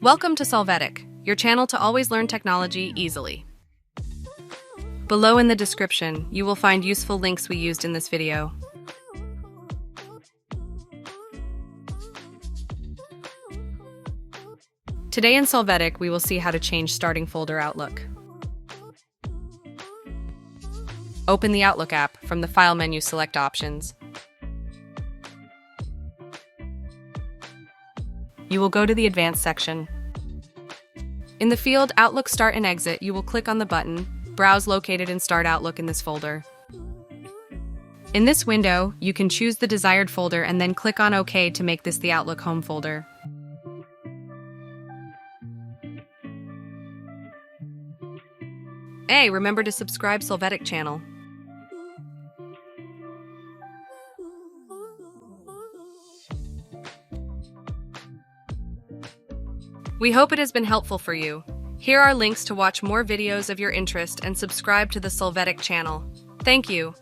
Welcome to Solvetic, your channel to always learn technology easily. Below in the description, you will find useful links we used in this video. Today in Solvetic, we will see how to change starting folder Outlook. Open the Outlook app. From the File menu, select Options. You will go to the Advanced section. In the field Outlook Start and Exit, you will click on the button Browse located in Start Outlook in this folder. In this window, you can choose the desired folder and then click on OK to make this the Outlook home folder. Hey, remember to subscribe Solvetic channel. We hope it has been helpful for you. Here are links to watch more videos of your interest and subscribe to the Solvetic channel. Thank you.